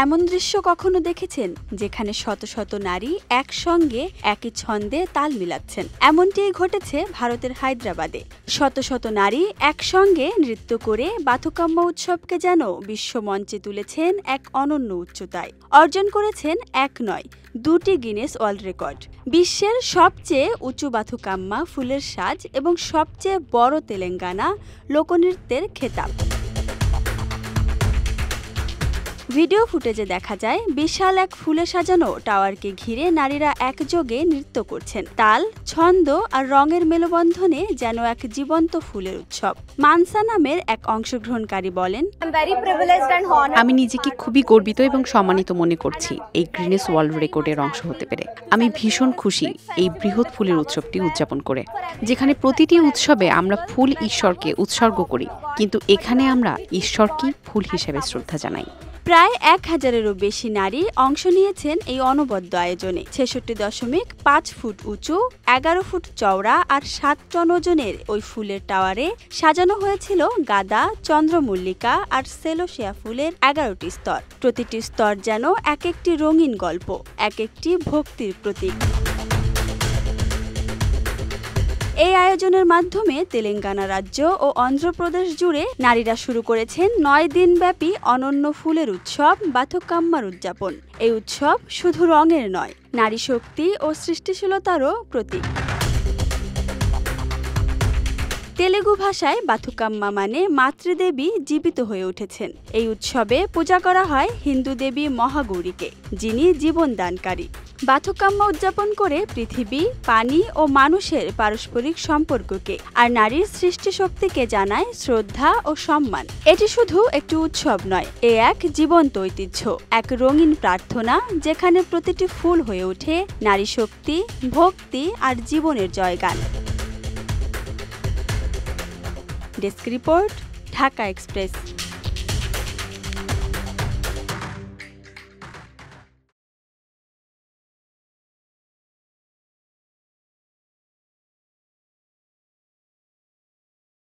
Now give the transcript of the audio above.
এমন দৃশ্য কখনো দেখেছেন যেখানে শত শত নারী একসঙ্গে একই ছন্দে তাল মিলাচ্ছেন? এমনটিই ঘটেছে ভারতের হায়দ্রাবাদে। শত শত নারী একসঙ্গে নৃত্য করে বাথুকাম্মা উৎসবকে যেন বিশ্বমঞ্চে তুলেছেন এক অনন্য উচ্চতায়। অর্জন করেছেন এক নয়, দুটি গিনেস ওয়ার্ল্ড রেকর্ড। বিশ্বের সবচেয়ে উঁচু বাথুকাম্মা ফুলের সাজ এবং সবচেয়ে বড় তেলেঙ্গানা লোকনৃত্যের খেতাব। ভিডিও ফুটেজে দেখা যায় বিশাল এক ফুলে সাজানো টাওয়ারকে ঘিরে নারীরা একযোগে নৃত্য করছেন। তাল, ছন্দ আর রঙের মেলবন্ধনে যেন এক জীবন্ত ফুলের উৎসব। মানসা নামের এক অংশগ্রহণকারী বলেন, আমি নিজেকে খুবই গর্বিত এবং সম্মানিত মনে করছি এই গিনেস ওয়ার্ল্ড রেকর্ডের অংশ হতে পেরে। আমি ভীষণ খুশি এই বৃহৎ ফুলের উৎসবটি উদযাপন করে, যেখানে প্রতিটি উৎসবে আমরা ফুল ঈশ্বরকে উৎসর্গ করি, কিন্তু এখানে আমরা ঈশ্বরকে ফুল হিসেবে শ্রদ্ধা জানাই। প্রায় 1000-এরও বেশি নারী অংশ নিয়েছেন এই অনবদ্য আয়োজনে। 66.5 ফুট উঁচু, 11 ফুট চওড়া আর 7 টন ওজনের ওই ফুলের টাওয়ারে সাজানো হয়েছিল গাঁদা, চন্দ্রমল্লিকা আর সেলোসিয়া ফুলের 11টি স্তর। প্রতিটি স্তর যেন এক একটি রঙিন গল্প, এক একটি ভক্তির প্রতীক। এই আয়োজনের মাধ্যমে তেলেঙ্গানা রাজ্য ও অন্ধ্রপ্রদেশ জুড়ে নারীরা শুরু করেছেন 9 দিনব্যাপী অনন্য ফুলের উৎসব বাথুকাম্মার উদযাপন। এই উৎসব শুধু রঙের নয়, নারী শক্তি ও সৃষ্টিশীলতারও প্রতীক। তেলেগু ভাষায় বাথুকাম্মা মানে মাতৃদেবী জীবিত হয়ে উঠেছেন। এই উৎসবে পূজা করা হয় হিন্দু দেবী মহাগৌরীকে, যিনি জীবনদানকারী। বাথুকাম্মা উদযাপন করে পৃথিবী, পানি ও মানুষের পারস্পরিক সম্পর্ককে আর নারীর সৃষ্টি শক্তিকে জানায় শ্রদ্ধা ও সম্মান। এটি শুধু একটি উৎসব নয়, এ এক জীবন্ত ঐতিহ্য, এক রঙিন প্রার্থনা যেখানে প্রতিটি ফুল হয়ে ওঠে নারী শক্তি, ভক্তি আর জীবনের জয়গান। Desk report, Dhaka express.